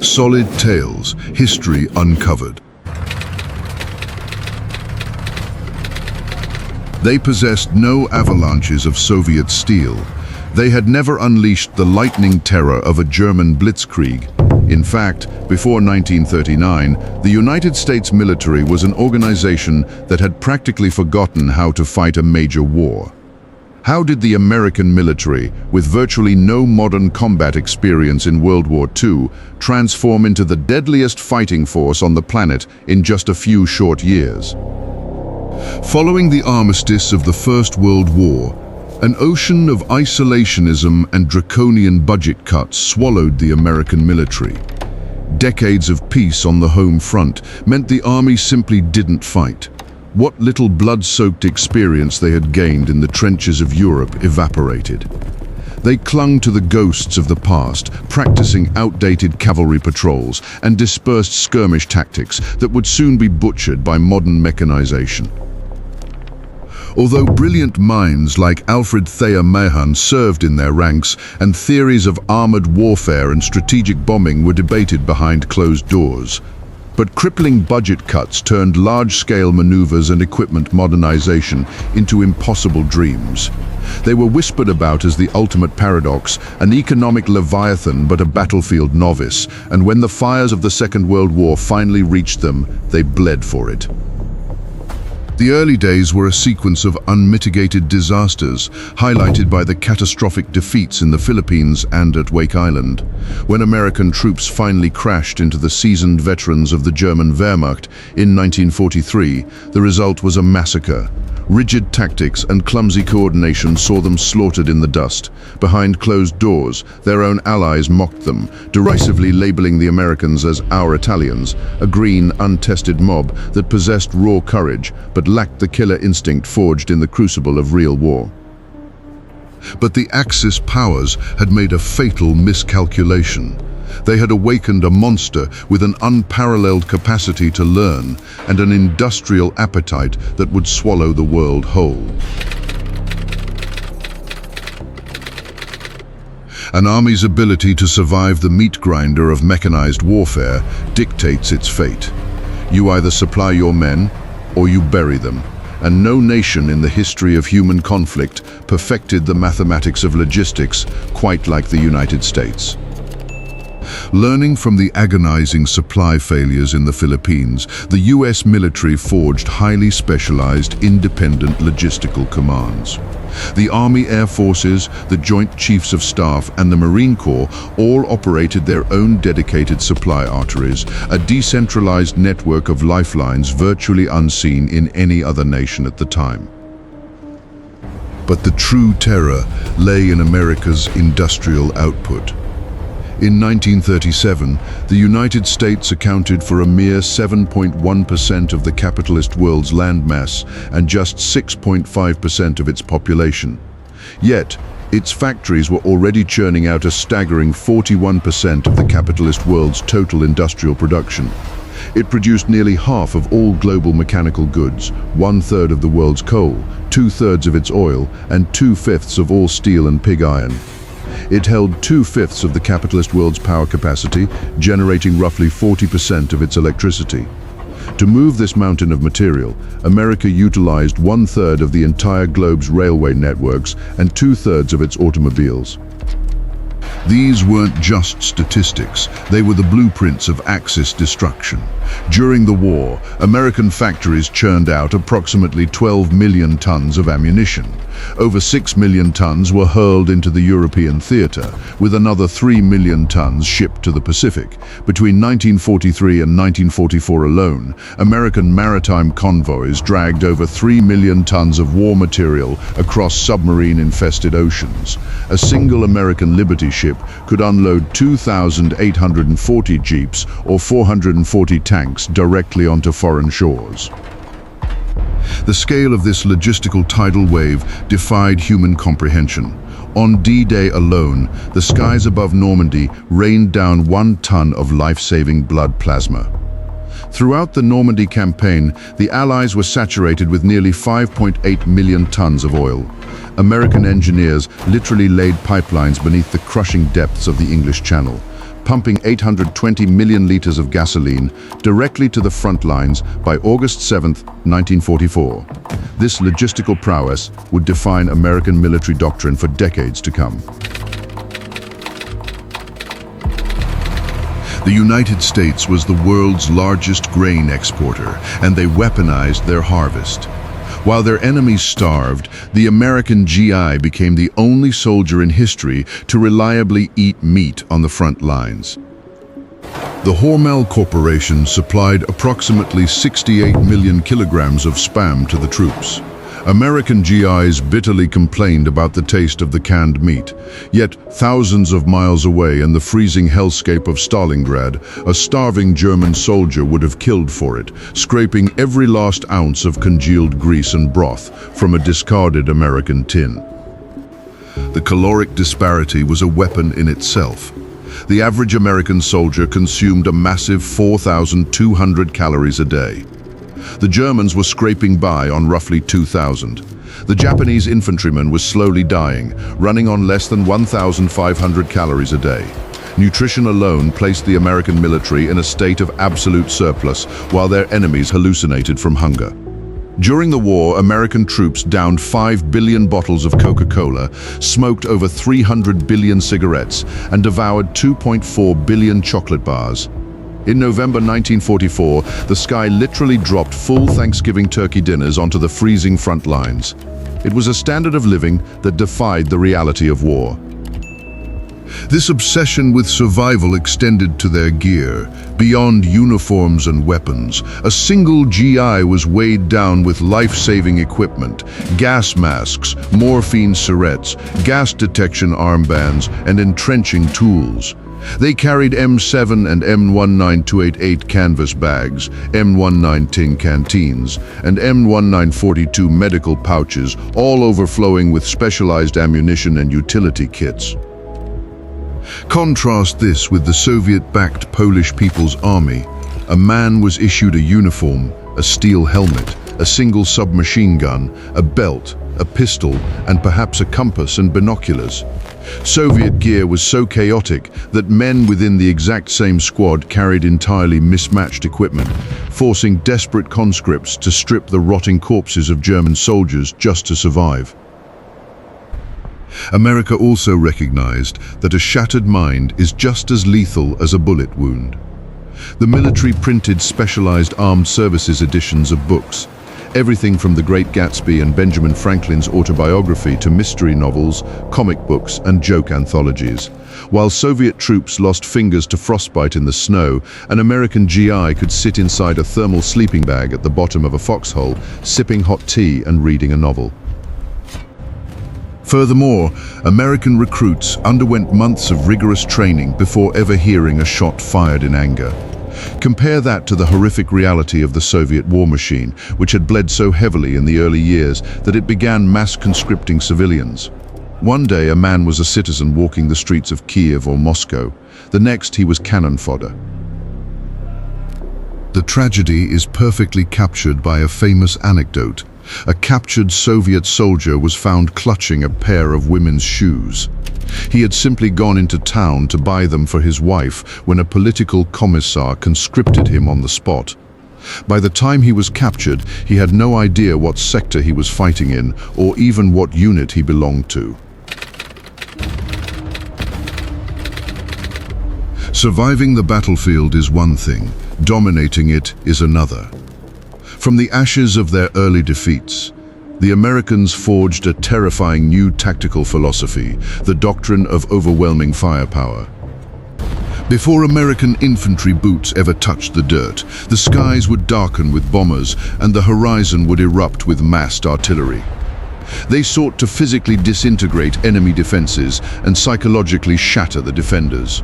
Solid tales, history uncovered. They possessed no avalanches of Soviet steel. They had never unleashed the lightning terror of a German blitzkrieg. In fact, before 1939, the United States military was an organization that had practically forgotten how to fight a major war. How did the American military, with virtually no modern combat experience in World War II, transform into the deadliest fighting force on the planet in just a few short years? Following the armistice of the First World War, an ocean of isolationism and draconian budget cuts swallowed the American military. Decades of peace on the home front meant the army simply didn't fight. What little blood-soaked experience they had gained in the trenches of Europe evaporated. They clung to the ghosts of the past, practicing outdated cavalry patrols and dispersed skirmish tactics that would soon be butchered by modern mechanization. Although brilliant minds like Alfred Thayer Mahan served in their ranks, and theories of armored warfare and strategic bombing were debated behind closed doors, but crippling budget cuts turned large-scale maneuvers and equipment modernization into impossible dreams. They were whispered about as the ultimate paradox, an economic leviathan but a battlefield novice, and when the fires of the Second World War finally reached them, they bled for it. The early days were a sequence of unmitigated disasters, highlighted by the catastrophic defeats in the Philippines and at Wake Island. When American troops finally crashed into the seasoned veterans of the German Wehrmacht in 1943, the result was a massacre. Rigid tactics and clumsy coordination saw them slaughtered in the dust. Behind closed doors, their own allies mocked them, derisively labeling the Americans as "our Italians," a green, untested mob that possessed raw courage but lacked the killer instinct forged in the crucible of real war. But the Axis powers had made a fatal miscalculation. They had awakened a monster with an unparalleled capacity to learn and an industrial appetite that would swallow the world whole. An army's ability to survive the meat grinder of mechanized warfare dictates its fate. You either supply your men or you bury them, and no nation in the history of human conflict perfected the mathematics of logistics quite like the United States. Learning from the agonizing supply failures in the Philippines, the US military forged highly specialized independent logistical commands. The Army Air Forces, the Joint Chiefs of Staff, and the Marine Corps all operated their own dedicated supply arteries, a decentralized network of lifelines virtually unseen in any other nation at the time. But the true terror lay in America's industrial output. In 1937, the United States accounted for a mere 7.1% of the capitalist world's landmass and just 6.5% of its population. Yet, its factories were already churning out a staggering 41% of the capitalist world's total industrial production. It produced nearly half of all global mechanical goods, 1/3 of the world's coal, 2/3 of its oil, and 2/5 of all steel and pig iron. It held 2/5 of the capitalist world's power capacity, generating roughly 40% of its electricity. To move this mountain of material, America utilized 1/3 of the entire globe's railway networks and 2/3 of its automobiles. These weren't just statistics, they were the blueprints of Axis destruction. During the war, American factories churned out approximately 12 million tons of ammunition. Over 6 million tons were hurled into the European theater, with another 3 million tons shipped to the Pacific. Between 1943 and 1944 alone, American maritime convoys dragged over 3 million tons of war material across submarine-infested oceans. A single American Liberty ship could unload 2,840 jeeps or 440 tanks directly onto foreign shores. The scale of this logistical tidal wave defied human comprehension. On D-Day alone, the skies above Normandy rained down 1 ton of life-saving blood plasma. Throughout the Normandy campaign, the Allies were saturated with nearly 5.8 million tons of oil. American engineers literally laid pipelines beneath the crushing depths of the English Channel. pumping 820 million liters of gasoline directly to the front lines by August 7, 1944. This logistical prowess would define American military doctrine for decades to come. The United States was the world's largest grain exporter, and they weaponized their harvest. While their enemies starved, the American GI became the only soldier in history to reliably eat meat on the front lines. The Hormel Corporation supplied approximately 68 million kilograms of Spam to the troops. American GIs bitterly complained about the taste of the canned meat, yet thousands of miles away in the freezing hellscape of Stalingrad, a starving German soldier would have killed for it, scraping every last ounce of congealed grease and broth from a discarded American tin. The caloric disparity was a weapon in itself. The average American soldier consumed a massive 4,200 calories a day. The Germans were scraping by on roughly 2,000. The Japanese infantryman was slowly dying, running on less than 1,500 calories a day. Nutrition alone placed the American military in a state of absolute surplus, while their enemies hallucinated from hunger. During the war, American troops downed 5 billion bottles of Coca-Cola, smoked over 300 billion cigarettes, and devoured 2.4 billion chocolate bars. In November 1944, the sky literally dropped full Thanksgiving turkey dinners onto the freezing front lines. It was a standard of living that defied the reality of war. This obsession with survival extended to their gear. Beyond uniforms and weapons, a single GI was weighed down with life-saving equipment: gas masks, morphine syrettes, gas detection armbands, and entrenching tools. They carried M7 and M19288 canvas bags, M119 canteens, and M1942 medical pouches, all overflowing with specialized ammunition and utility kits. Contrast this with the Soviet-backed Polish People's Army. A man was issued a uniform, a steel helmet, a single submachine gun, a belt, a pistol, and perhaps a compass and binoculars. Soviet gear was so chaotic that men within the exact same squad carried entirely mismatched equipment, forcing desperate conscripts to strip the rotting corpses of German soldiers just to survive. America also recognized that a shattered mind is just as lethal as a bullet wound. The military printed specialized armed services editions of books, everything from The Great Gatsby and Benjamin Franklin's autobiography to mystery novels, comic books, and joke anthologies. While Soviet troops lost fingers to frostbite in the snow, an American GI could sit inside a thermal sleeping bag at the bottom of a foxhole, sipping hot tea and reading a novel. Furthermore, American recruits underwent months of rigorous training before ever hearing a shot fired in anger. Compare that to the horrific reality of the Soviet war machine, which had bled so heavily in the early years that it began mass conscripting civilians. One day a man was a citizen walking the streets of Kiev or Moscow. The next he was cannon fodder. The tragedy is perfectly captured by a famous anecdote. A captured Soviet soldier was found clutching a pair of women's shoes. He had simply gone into town to buy them for his wife when a political commissar conscripted him on the spot. By the time he was captured, he had no idea what sector he was fighting in or even what unit he belonged to. Surviving the battlefield is one thing, dominating it is another. From the ashes of their early defeats, the Americans forged a terrifying new tactical philosophy, the doctrine of overwhelming firepower. Before American infantry boots ever touched the dirt, the skies would darken with bombers and the horizon would erupt with massed artillery. They sought to physically disintegrate enemy defenses and psychologically shatter the defenders.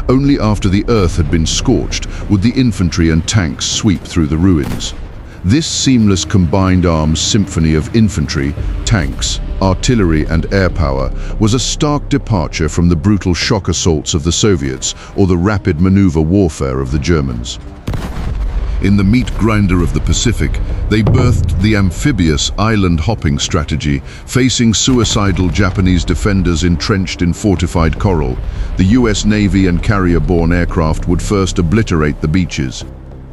Only after the earth had been scorched would the infantry and tanks sweep through the ruins. This seamless combined arms symphony of infantry, tanks, artillery and air power was a stark departure from the brutal shock assaults of the Soviets or the rapid maneuver warfare of the Germans. In the meat grinder of the Pacific, they birthed the amphibious island hopping strategy, facing suicidal Japanese defenders entrenched in fortified coral. The US Navy and carrier-borne aircraft would first obliterate the beaches.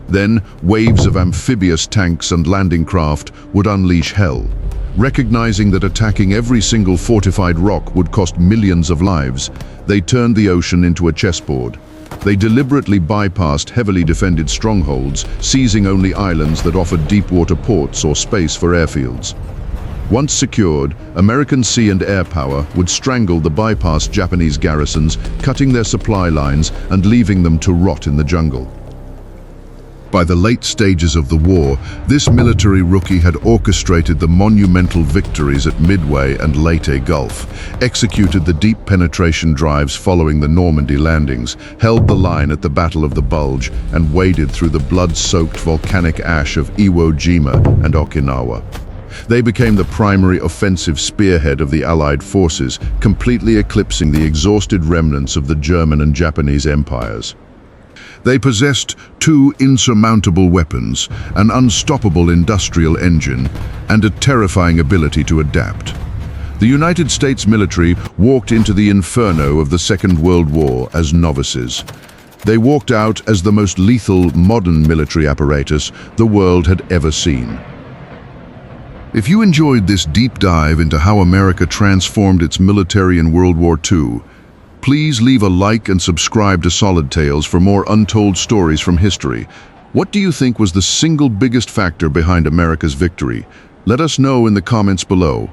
Then, waves of amphibious tanks and landing craft would unleash hell. Recognizing that attacking every single fortified rock would cost millions of lives, they turned the ocean into a chessboard. They deliberately bypassed heavily defended strongholds, seizing only islands that offered deep-water ports or space for airfields. Once secured, American sea and air power would strangle the bypassed Japanese garrisons, cutting their supply lines and leaving them to rot in the jungle. By the late stages of the war, this military rookie had orchestrated the monumental victories at Midway and Leyte Gulf, executed the deep penetration drives following the Normandy landings, held the line at the Battle of the Bulge, and waded through the blood-soaked volcanic ash of Iwo Jima and Okinawa. They became the primary offensive spearhead of the Allied forces, completely eclipsing the exhausted remnants of the German and Japanese empires. They possessed two insurmountable weapons, an unstoppable industrial engine, and a terrifying ability to adapt. The United States military walked into the inferno of the Second World War as novices. They walked out as the most lethal modern military apparatus the world had ever seen. If you enjoyed this deep dive into how America transformed its military in World War II, please leave a like and subscribe to Solid Tales for more untold stories from history. What do you think was the single biggest factor behind America's victory? Let us know in the comments below.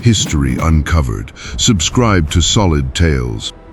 History Uncovered. Subscribe to Solid Tales.